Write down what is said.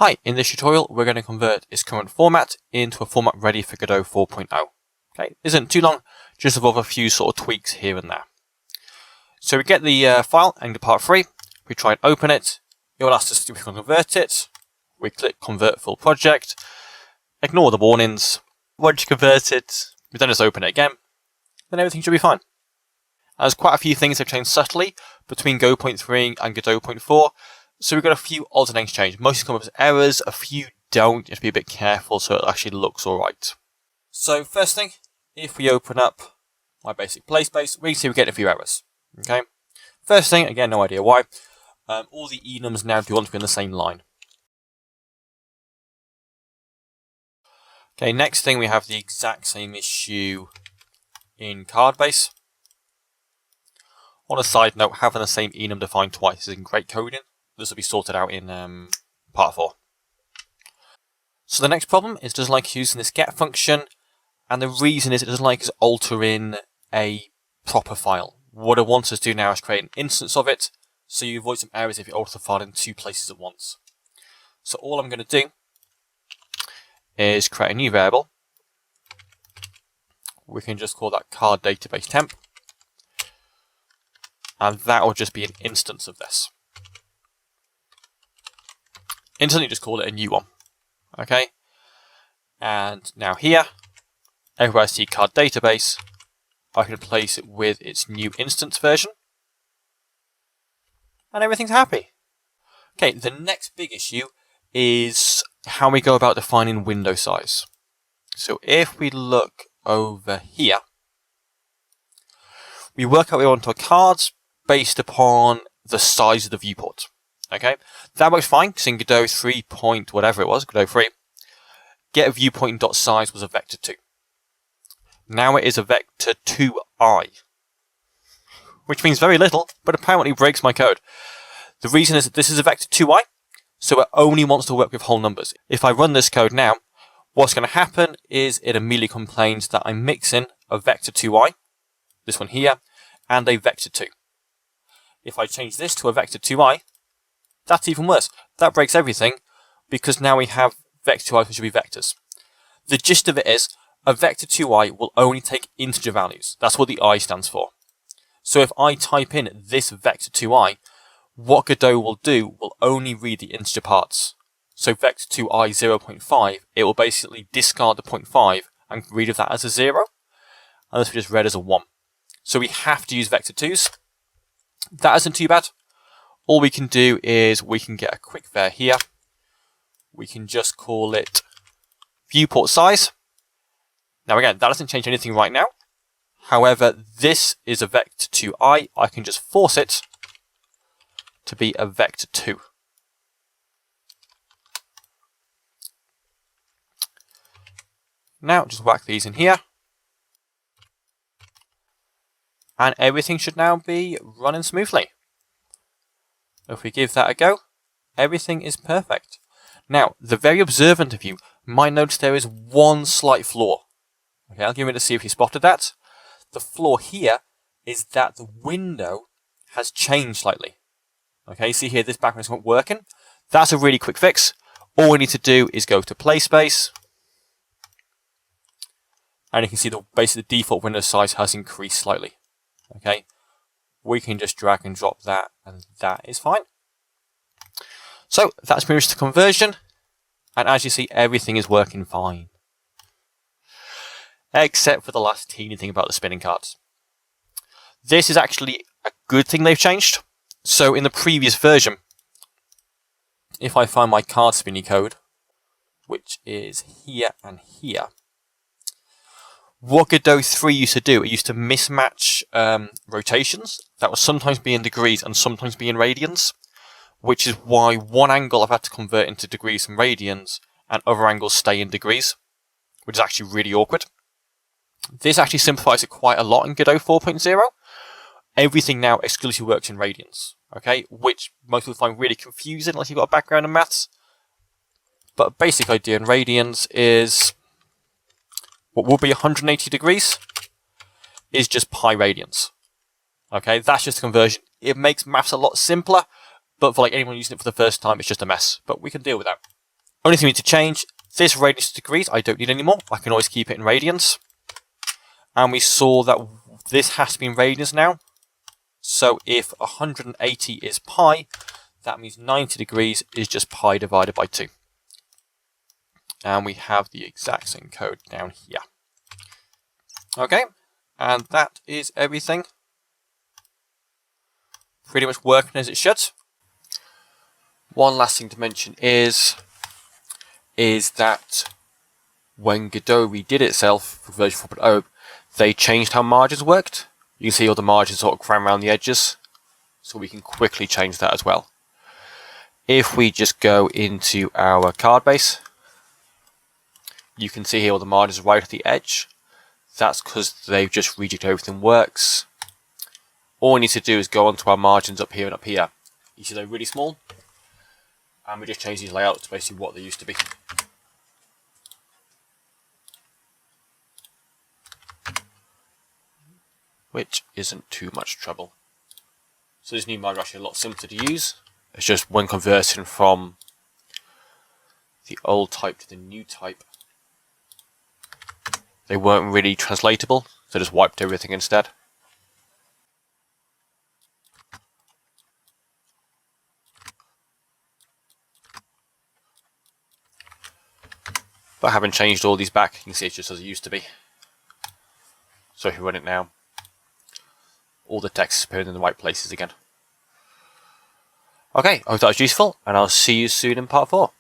Hi, in this tutorial we're going to convert its current format into a format ready for Godot 4.0. Okay, isn't too long, just involve a few sort of tweaks here and there. So we get the file and the part 3, we try and open it, it will ask us if we can convert it, we click convert full project, ignore the warnings, once you convert it, we then just open it again, then everything should be fine. There's quite a few things have changed subtly between Godot 4.3 and Godot 4.4. So we've got a few odds and ends change. Most come up as errors, a few don't. You have to be a bit careful so it actually looks alright. So first thing, if we open up my basic play space, we can see we get a few errors. Okay. First thing, again, no idea why. All the enums now do want to be on the same line. Okay, next thing we have the exact same issue in card base. On a side note, having the same enum defined twice is in great coding. This will be sorted out in part 4. So the next problem is it doesn't like using this get function, and the reason is it doesn't like us altering a proper file. What it wants us to do now is create an instance of it, so you avoid some errors if you alter the file in 2 places at once. So all I'm going to do is create a new variable. We can just call that card database temp, and that will just be an instance of this. Instantly just call it a new one. Okay. And now here, everywhere I see card database, I can place it with its new instance version. And everything's happy. Okay, the next big issue is how we go about defining window size. So if we look over here, we work out what we want our cards based upon the size of the viewport. Okay, that works fine because in Godot 3 point whatever it was, Godot 3, get a viewpoint dot size was a vector 2. Now it is a vector 2i, which means very little, but apparently breaks my code. The reason is that this is a vector 2i, so it only wants to work with whole numbers. If I run this code now, what's going to happen is it immediately complains that I'm mixing a vector 2i, this one here, and a vector 2. If I change this to a vector 2i, that's even worse. That breaks everything because now we have vector 2i which should be vectors. The gist of it is a vector 2i will only take integer values. That's what the I stands for. So if I type in this vector 2i, what Godot will do will only read the integer parts. So vector 2i 0.5, it will basically discard the 0.5 and read of that as a 0. And this will just read as a 1. So we have to use vector 2s. That isn't too bad. All we can do is we can get a quick var here. We can just call it viewport size. Now again, that doesn't change anything right now. However, this is a vector 2i. I can just force it to be a vector 2. Now just whack these in here. And everything should now be running smoothly. If we give that a go, everything is perfect. Now, the very observant of you might notice there is one slight flaw. Okay, I'll give it to see if you spotted that. The flaw here is that the window has changed slightly. Okay, see here, this background isn't working. That's a really quick fix. All we need to do is go to play space. And you can see basically the default window size has increased slightly. Okay. We can just drag and drop that, and that is fine. So that's pretty much the conversion, and as you see, everything is working fine. Except for the last teeny thing about the spinning cards. This is actually a good thing they've changed. So in the previous version, if I find my card spinny code, which is here and here, what Godot 3 used to do, it used to mismatch rotations. That would sometimes be in degrees and sometimes be in radians, which is why one angle I've had to convert into degrees and radians, and other angles stay in degrees, which is actually really awkward. This actually simplifies it quite a lot in Godot 4.0. Everything now exclusively works in radians, okay, which most people find really confusing unless you've got a background in maths. But a basic idea in radians is what will be 180 degrees is just pi radians. Okay, that's just a conversion. It makes maths a lot simpler, but for like anyone using it for the first time, it's just a mess. But we can deal with that. Only thing we need to change, this radians to degrees, I don't need anymore. I can always keep it in radians. And we saw that this has to be in radians now. So if 180 is pi, that means 90 degrees is just pi divided by 2. And we have the exact same code down here. Okay, and that is everything. Pretty much working as it should. One last thing to mention is that when Godot redid itself for version 4.0, they changed how margins worked. You can see all the margins sort of cram around the edges, so we can quickly change that as well. If we just go into our card base, you can see here all the margins are right at the edge. That's because they've just rejigged everything works. All we need to do is go onto our margins up here and up here. You see they're really small, and we just change these layouts to basically what they used to be. Which isn't too much trouble. So this new margin is actually a lot simpler to use. It's just when converting from the old type to the new type, they weren't really translatable, so just wiped everything instead. But having changed all these back, you can see it's just as it used to be. So if you run it now, all the text is appearing in the right places again. Okay, I hope that was useful, and I'll see you soon in part 4.